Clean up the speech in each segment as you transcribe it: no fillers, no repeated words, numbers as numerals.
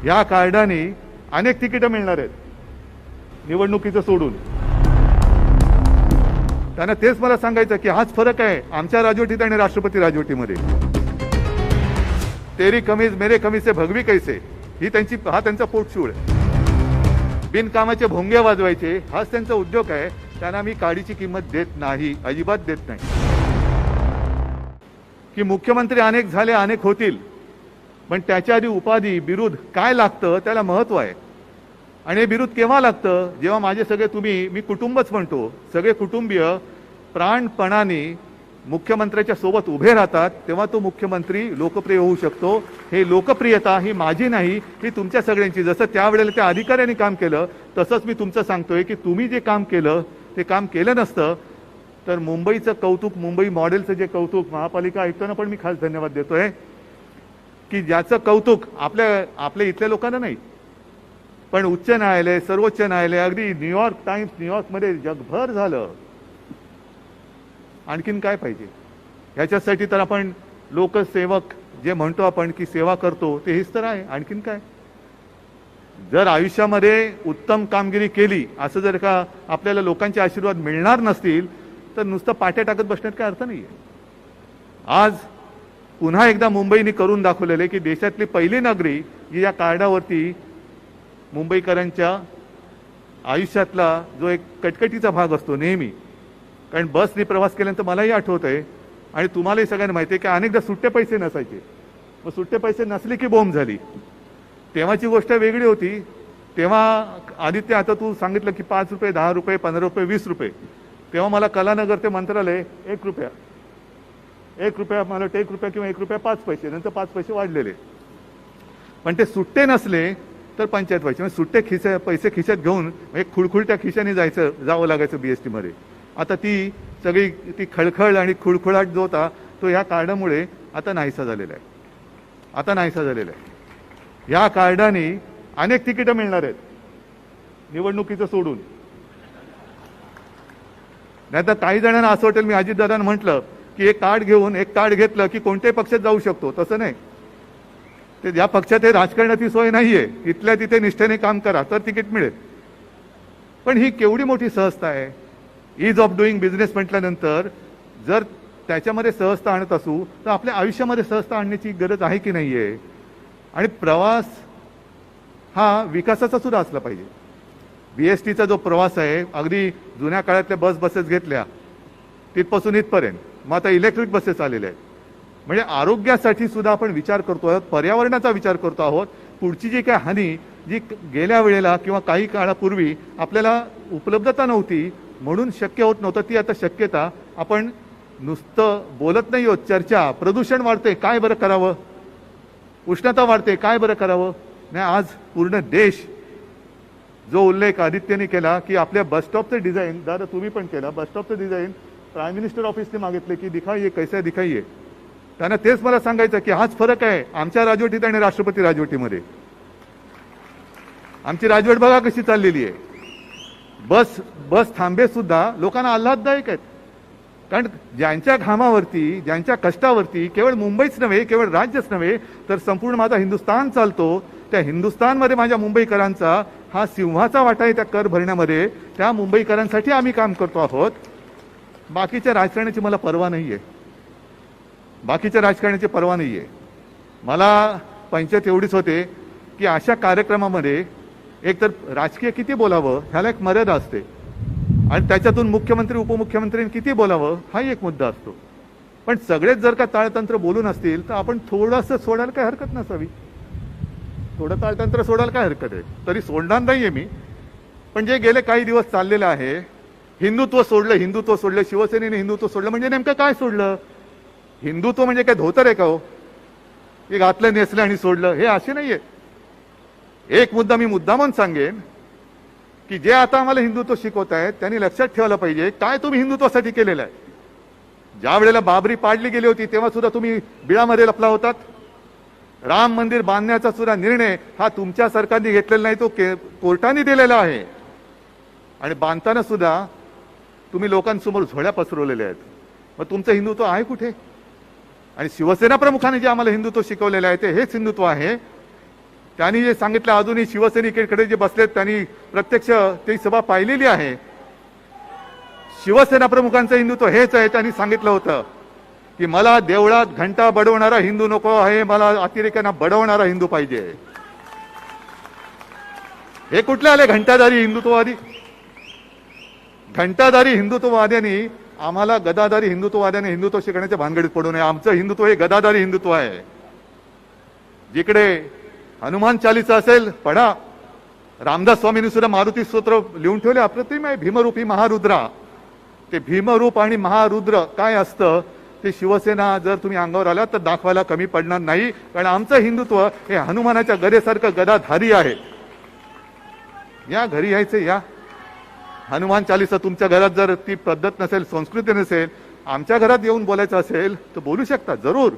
या कार्डाने अनेक तिकीटं मिळणार आहेत निवडणुकीचं सोडून. त्यांना तेच मला सांगायचं की हाच फरक आहे आमच्या राजवटीत आणि राष्ट्रपती राजवटीमध्ये. तेरी कमीज मेरे कमीज से भगवी कैसे ही हा त्यांचा पोटशूळ. बिनकामाचे भोंगे वाजवायचे हाच त्यांचा उद्योग आहे. त्यांना मी काडीची किंमत देत नाही, अजिबात देत नाही. की मुख्यमंत्री अनेक झाले, अनेक होतील, पण त्याच्या आधी उपाधी बिरुद काय लागतं त्याला महत्व आहे. आणि हे बिरुद केव्हा लागतं? जेव्हा माझे सगळे मी कुटुंबच म्हणतो, सगळे कुटुंबीय प्राणपणाने मुख्यमंत्र्याच्या सोबत उभे राहतात, तेव्हा तो मुख्यमंत्री लोकप्रिय होऊ शकतो. हे लोकप्रियता ही माझी नाही, ही तुमच्या सगळ्यांची. जसं त्यावेळेला त्या अधिकाऱ्यांनी काम केलं तसंच मी तुमचं सांगतोय की तुम्ही जे काम केलं ते काम केलं नसतं तर मुंबईचं कौतुक, मुंबई मॉडेलचं जे कौतुक महापालिका आयुक्तांना पण मी खास धन्यवाद देतोय की ज्याचं कौतुक आपल्या इथल्या लोकांना नाही, पण उच्च न्यायालय, सर्वोच्च न्यायालय, अगदी न्यूयॉर्क टाइम्स, न्यूयॉर्कमध्ये जगभर झालं. आणखीन काय पाहिजे? ह्याच्यासाठी तर आपण लोकसेवक जे म्हणतो आपण की सेवा करतो ते हेच तर आहे. आणखीन काय? जर आयुष्यामध्ये उत्तम कामगिरी केली, असं जर का आपल्याला लोकांचे आशीर्वाद मिळणार नसतील तर नुसतं पाट्या टाकत बसण्यात काय अर्थ नाहीये. आज पुन्हा एकदा मुंबईने करून दाखवलेले की देशातली पहिली नगरी जी या कार्डावरती मुंबईकरांच्या आयुष्यातला जो एक कटकटीचा भाग असतो नेहमी, कारण बसने प्रवास केल्यानंतर मलाही आठवत आहे आणि तुम्हालाही सगळ्यांना माहिती आहे की अनेकदा सुट्टे पैसे नसायचे. मग सुट्टे पैसे नसले की बोंब झाली. तेव्हाची गोष्ट वेगळी होती. तेव्हा आदित्य, आता तू सांगितलं की 5 रुपये, 10 रुपये, 15 रुपये, 20 रुपये. तेव्हा मला कलानगर ते मंत्रालय 1 रुपया मला वाटतं 1 रुपया किंवा 1 रुपया 5 पैसे, नंतर 5 पैसे वाढलेले. पण ते सुट्टे नसले तर पंचायत व्हायची. म्हणजे सुट्टे पैसे खिशात घेऊन एक खुळखुळत्या खिशाने जावं लागायचं BST मध्ये. आता ती खळखळ आणि खुळखुळाट जो होता तो या कार्डामुळे आता नाहीसा झालेला आहे. या कार्डाने अनेक तिकीटं मिळणार आहेत निवडणुकीचं सोडून. नाहीतर काही जणांना असं वाटेल मी अजितदादांना म्हटलं की एक कार्ड घेतलं की कोणत्याही पक्षात जाऊ शकतो. तसं नाही. ते ज्या पक्षात हे राजकारणाची सोय नाहीये इथल्या तिथे निष्ठेने काम करा तर तिकीट मिळेल. पण ही केवढी मोठी सहजता आहे. ईज ऑफ डुईंग बिझनेस म्हटल्यानंतर जर त्याच्यामध्ये सहजता आणत असू तर आपल्या आयुष्यामध्ये सहजता आणण्याची गरज आहे की नाहीये. आणि प्रवास हा विकासाचा सुद्धा असला पाहिजे. BSTचा जो प्रवास आहे, अगदी जुन्या काळातल्या बसेस घेतल्या तिथपासून इथपर्यंत, मग आता इलेक्ट्रिक बसेस आलेल्या आहेत. म्हणजे आरोग्यासाठी सुद्धा आपण विचार करतो आहोत, पर्यावरणाचा विचार करतो आहोत. पुढची जी काय हानी जी गेल्या वेळेला किंवा काही काळापूर्वी आपल्याला उपलब्धता नव्हती म्हणून शक्य होत नव्हतं, ती आता शक्यता आपण नुसतं बोलत नाही आहोत. चर्चा, प्रदूषण वाढते काय बरं करावं, उष्णता वाढते काय बरं करावं. नाही, आज पूर्ण देश जो उल्लेख आदित्यने केला की आपल्या बसस्टॉपचं डिझाईन, दादा तुम्ही पण केला, बसस्टॉपचं डिझाईन प्राईम मिनिस्टर ऑफिसने मागितले की दिखाइए कैसा दिखाइए. त्यांना तेच मला सांगायचं की हाच फरक आहे आमच्या राजवटीत आणि राष्ट्रपती राजवटीमध्ये. आमची राजवट बघा कशी चाललेली आहे. बस थांबे सुद्धा लोकांना आल्हाददायक आहेत. कारण ज्यांच्या घामावरती, ज्यांच्या कष्टावरती केवळ मुंबईच नव्हे, केवळ राज्यच नव्हे तर संपूर्ण माझा हिंदुस्थान चालतो, त्या हिंदुस्थानमध्ये माझ्या मुंबईकरांचा हा सिंहाचा वाटा आहे त्या कर भरण्यामध्ये. त्या मुंबईकरांसाठी आम्ही काम करतो आहोत. बाकीच्या राजकारणाची मला पर्वा नाहीये. मला पंचायत एवढीच होते की अशा कार्यक्रमामध्ये एकतर राजकीय किती बोलावं ह्याला एक मर्यादा असते आणि त्याच्यातून मुख्यमंत्री उपमुख्यमंत्र्यांनी किती बोलावं हाही एक मुद्दा असतो. पण सगळेच जर का ताळतंत्र बोलून असतील तर आपण थोडंसं सोडायला काय हरकत नसावी. थोडं ताळतंत्र सोडायला काय हरकत आहे. तरी सोडणार नाहीये मी. पण जे गेले काही दिवस चाललेलं आहे, हिंदुत्व सोडलं, शिवसेनेने हिंदुत्व सोडलं, म्हणजे नेमकं काय सोडलं? हिंदुत्व म्हणजे काय धोतर आहे का हो? हे घातलं, नेसलं आणि सोडलं, हे असे नाहीये. एक मुद्दा मी मुद्दामून सांगेन की जे आता आम्हाला हिंदुत्व शिकवत आहेत त्यांनी लक्षात ठेवायला पाहिजे काय तुम्ही हिंदुत्वासाठी केलेलं आहे. ज्या वेळेला बाबरी पाडली गेली होती तेव्हा सुद्धा तुम्ही बिळामध्ये लपला होतात. राम मंदिर बांधण्याचा सुद्धा निर्णय हा तुमच्या सरकारने घेतलेला नाही, तो कोर्टाने दिलेला आहे. आणि बांधताना सुद्धा तुम्ही लोकांसमोर झोळ्या पसरवलेल्या आहेत. मग तुमचं हिंदुत्व आहे कुठे? आणि शिवसेना प्रमुखाने जे आम्हाला हिंदुत्व शिकवलेलं आहे ते हेच हिंदुत्व आहे त्यांनी जे सांगितलं, अजूनही शिवसैनिकांकडे जे बसलेत त्यांनी प्रत्यक्ष ती सभा पाहिलेली आहे. शिवसेना प्रमुखांचं हिंदुत्व हेच आहे. त्यांनी सांगितलं होतं की मला देवळात घंटा बडवणारा हिंदू नको आहे, मला अतिरेक्यांना बडवणारा हिंदू पाहिजे. हे कुठले आले घंटाधारी हिंदुत्ववादी? घंटाधारी हिंदुत्ववाद्यांनी आम्हाला गदाधारी हिंदुत्ववाद्याने हिंदुत्व शिकण्याच्या भानगडीत पडू नये. आमचं हिंदुत्व हे गदाधारी हिंदुत्व आहे. जिकडे हनुमान चालीसा असेल पढा. रामदास स्वामींनी सुद्धा मारुती स्तोत्र लिहून ठेवले, अप्रतिम आहे. भीमरूपी महारुद्रा. ते भीमरूप आणि महारुद्र काय असतं ते शिवसेना जर तुम्ही अंगावर आलात तर दाखवायला कमी पडणार नाही. कारण आमचं हिंदुत्व हे हनुमानाच्या गदेसारखं गदाधारी आहे. या घरी यायचं, या हनुमान चालीसा तुमच्या घरात जर ती पद्धत नसेल, संस्कृती नसेल, आमच्या घरात येऊन बोलायचं असेल तर बोलू शकता जरूर.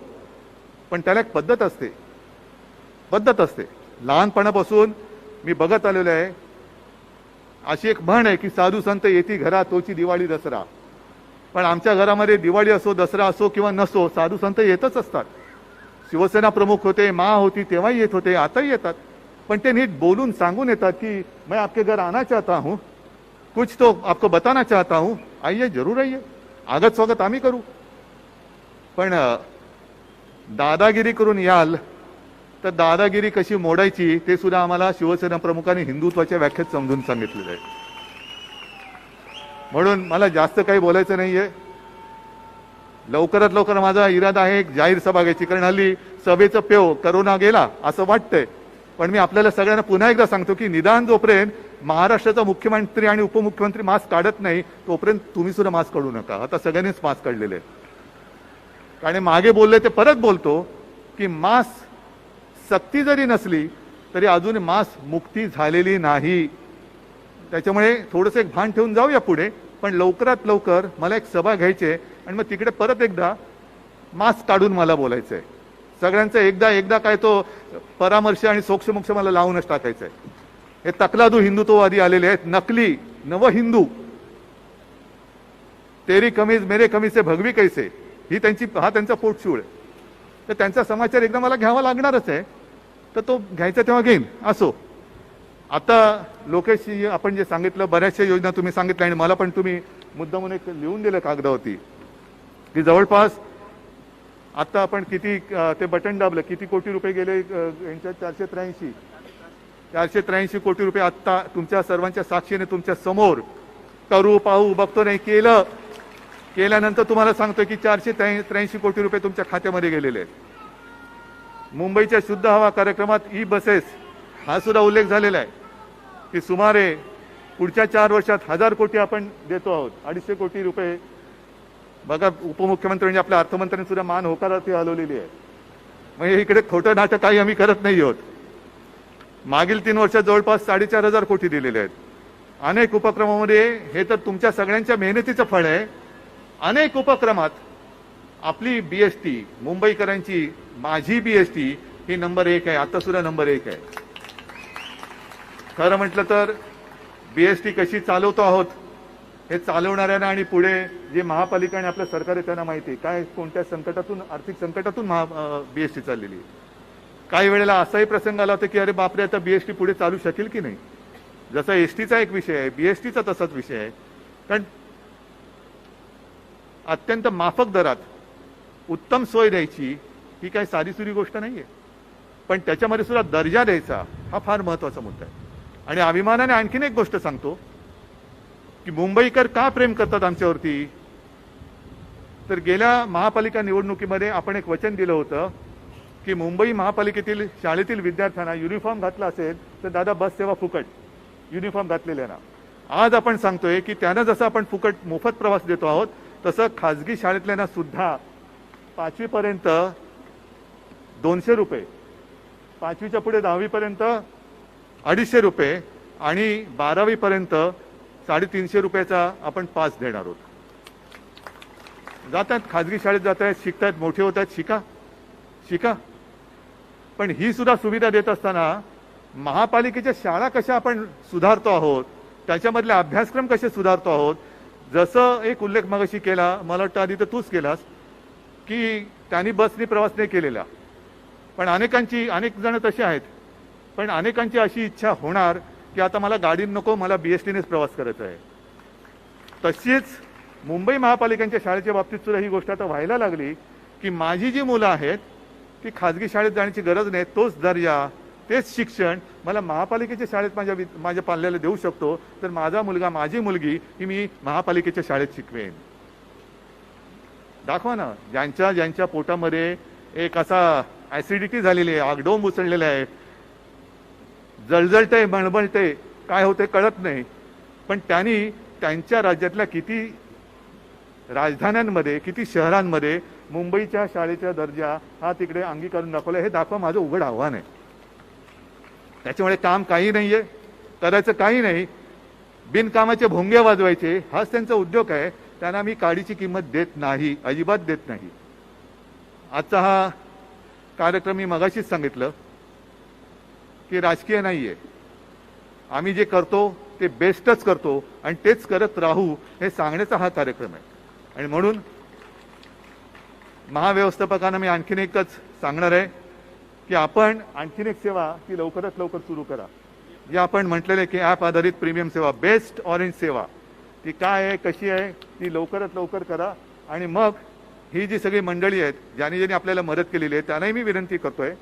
पण त्याला एक पद्धत असते, पद्धत असते. लहानपणापासून मी बघत आलेलो आहे. अशी एक म्हण आहे की साधू संत येती घरा तोची दिवाळी दसरा. पण आमच्या घरामध्ये दिवाळी असो, दसरा असो किंवा नसो, साधू संत येतच असतात. शिवसेना प्रमुख होते, मा होती तेव्हाही येत होते, आताही येतात. पण ते नीट बोलून सांगून येतात की मैं आपके घर आना चाहता हूं, कुछ तो आपको बताना चाहता हूं, आइए जरूर आइए, आगत स्वागत आम्ही करू. पण दादागिरी करून याल तर दादागिरी कशी मोडायची ते सुद्धा आम्हाला शिवसेना प्रमुखांनी हिंदुत्वाच्या व्याख्येत समजून सांगितलेलं आहे. म्हणून मला जास्त काही बोलायचं नाहीये. लवकरात लवकर माझा इरादा आहे एक जाहीर सभा घ्यायची. कारण हल्ली सभेचं पेव करोना गेला असं वाटतंय. पण मी आपल्याला सगळ्यांना पुन्हा एकदा सांगतो की निदान जोपर्यंत महाराष्ट्राचा मुख्यमंत्री आणि उपमुख्यमंत्री मास्क काढत नाही तोपर्यंत तुम्ही सुद्धा मास्क काढू नका. आता सगळ्यांनीच मास्क काढलेले आहेत. कारण मागे बोलले ते परत बोलतो की मास्क सक्ती जरी नसली तरी अजून मास्क मुक्ती झालेली नाही. त्याच्यामुळे थोडंसं एक भान ठेवून जाऊया पुढे. पण लवकरात लवकर मला एक सभा घ्यायची आहे आणि मग तिकडे परत एकदा मास्क काढून मला बोलायचं आहे. सगळ्यांचं एकदा काय तो परामर्श आणि सोक्षमोक्ष मला लावूनच टाकायचं आहे. हे तकलादू हिंदुत्ववादी आलेले आहेत, नकली नव हिंदू. तेरी कमीज मेरे कमीज से भगवी कैसे, ही त्यांचा पोटशूळ. तर त्यांचा समाचार एकदा मला घ्यावा लागणारच आहे. तर तो घ्यायचा तेव्हा घेईन. असो, आता लोकेशजी आपण जे सांगितलं बऱ्याचशा योजना तुम्ही सांगितल्या आणि मला पण तुम्ही मुद्दामून एक लिहून दिलं कागदावरती की जवळपास आता आपण किती ते बटन दाबलं किती कोटी रुपये गेले यांच्या 483 कोटी रुपये आत्ता तुमच्या सर्वांच्या साक्षीने तुमच्या समोर करू पाहू बघतो नाही केल्यानंतर तुम्हाला सांगतोय की 483 कोटी रुपये तुमच्या खात्यामध्ये गेलेले आहेत. मुंबईच्या शुद्ध हवा कार्यक्रमात ई बसेस हा सुद्धा उल्लेख झालेला आहे की सुमारे पुढच्या 4 वर्षात 1000 कोटी आपण देतो आहोत. 250 कोटी रुपये. बघा उपमुख्यमंत्री म्हणजे आपल्या अर्थमंत्र्यांनी सुद्धा मान होकारार्थी हलवलेली आहे. म्हणजे इकडे खोटं नाटक काही आम्ही करत नाही आहोत. मागील 3 वर्षात जवळपास 4500 कोटी दिलेले आहेत. अनेक उपक्रमामध्ये हे तर तुमच्या सगळ्यांच्या मेहनतीचं फळ आहे. अनेक उपक्रमात आपली बीएसटी मुंबईकरांची माझी बीएसटी ही नंबर 1 आहे. आता सुद्धा नंबर 1 आहे. खरं म्हटलं तर बीएसटी कशी चालवतो आहोत हे चालवणाऱ्यांना आणि पुढे जे महापालिका आणि आपलं सरकार आहे त्यांना माहिती काय कोणत्या संकटातून आर्थिक संकटातून बीएसटी चाललेली आहे. काही वेळेला असाही प्रसंग आला होता की अरे बापरे आता बीएसटी पुढे चालू शकेल की नाही. जसा एसटीचा एक विषय आहे बीएसटीचा तसाच विषय आहे. कारण अत्यंत माफक दरात उत्तम सोय द्यायची ही काही साधीसुरी गोष्ट नाहीये. पण त्याच्यामध्ये सुद्धा दर्जा द्यायचा हा फार महत्वाचा मुद्दा आहे. आणि अभिमानाने आणखीन एक गोष्ट सांगतो की मुंबईकर का प्रेम करतात आमच्यावरती. तर गेल्या महापालिका निवडणुकीमध्ये आपण एक वचन दिलं होतं की मुंबई महापालिकेतील शाळेतील विद्यार्थ्यांना युनिफॉर्म घातला असेल तर दादा बस सेवा फुकट युनिफॉर्म घातलेल्या. आज आपण सांगतोय की त्यांना जसं आपण फुकट मोफत प्रवास देतो आहोत तसं खाजगी शाळेतल्यांना सुद्धा 5वी पर्यंत 200 रुपये, 5वीच्या पुढे 10वी पर्यंत 250 रुपये आणि 12वी पर्यंत 350 रुपयाचा आपण पास देणार आहोत. जातात खाजगी शाळेत जात आहेत, शिकतायत, मोठे होत आहेत, शिका. पण ही सुद्धा सुविधा देत असताना महापालिकेच्या शाळा कशा आपण सुधारतो आहोत, त्याच्यामधले अभ्यासक्रम कसे सुधारतो आहोत. जसं एक उल्लेख मगाशी केला, मला वाटतं आधी तर तूच केलास की त्यांनी बसनी प्रवास नाही केलेला. पण अनेक जण तसे आहेत. पण अनेकांची अशी इच्छा होणार की आता मला गाडी नको, मला BSTनेच प्रवास करायचा आहे. तशीच मुंबई महापालिकेच्या शाळेच्या बाबतीत सुद्धा ही गोष्ट आता व्हायला लागली की माझी जी मुलं आहेत ती खाजगी शाळेत जाण्याची गरज नाही, तोच दर्जा तेच शिक्षण मला महापालिकेच्या शाळेत माझ्या पाल्याला देऊ शकतो, तर माझा मुलगा माझी मुलगी ही मी महापालिकेच्या शाळेत शिकवेन. दाखवा ना, ज्यांच्या पोटामध्ये एक असा ऍसिडिटी झालेली आहे, आगडोंब उसळलेला आहे, जळजळतंय मळमळतंय, काय होते कळत नाही, पण त्यांनी त्यांच्या राज्यातल्या किती राजधान्यांमध्ये किती शहरांमध्ये मुंबईच्या शाळेचा दर्जा हा तिकडे अंगीकारून दाखवला. हे दाखवा, माझं उघड आव्हान आहे. त्याच्यामुळे काम काही नाहीये, करायचं काही नाही, बिनकामाचे भोंगे वाजवायचे हाच त्यांचा उद्योग आहे. त्यांना मी काडीची किंमत देत नाही, अजिबात देत नाही. आजचा हा कार्यक्रम मी मगाशीच सांगितलं की राजकीय नाहीये, आम्ही जे करतो ते बेस्टच करतो आणि तेच करत राहू हे सांगण्याचा हा कार्यक्रम आहे. आणि म्हणून महाव्यवस्थापकांना मी आणखीन एकच सांगणार आहे की आपण आणखीन एक सेवा ती लवकरात लवकर सुरू करा. जे आपण म्हटलेलं आहे की ॲप आधारित प्रीमियम सेवा, बेस्ट ऑरेंज सेवा, ती काय आहे, कशी आहे, ती लवकरात लवकर करा. आणि मग ही जी सगळी मंडळी आहेत ज्यांनी आपल्याला मदत केलेली आहे त्यांनाही मी विनंती करतोय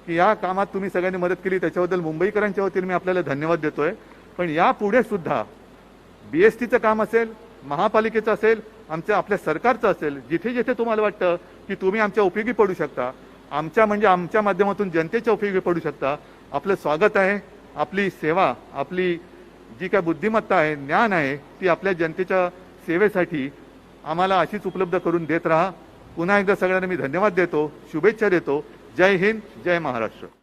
की या कामात तुम्ही सगळ्यांनी मदत केली त्याच्याबद्दल मुंबईकरांच्या वतीने मी आपल्याला धन्यवाद देतोय. पण यापुढे सुद्धा BSTचं काम असेल, महापालिकेचं असेल, आपल्या सरकारचं असेल, जिथे जिथे तुम्हाला वाटतं की तुम्ही आमच्या उपयोगी पडू शकता, आमच्या माध्यमातून जनतेच्या उपयोगी पडू शकता, आपलं स्वागत आहे. आपली सेवा, आपली जी काय बुद्धिमत्ता आहे, ज्ञान आहे, ती आपल्या जनतेच्या सेवेसाठी आम्हाला अशीच उपलब्ध करून देत राहा. पुन्हा एकदा सगळ्यांना मी धन्यवाद देतो, शुभेच्छा देतो. जय हिंद, जय महाराष्ट्र.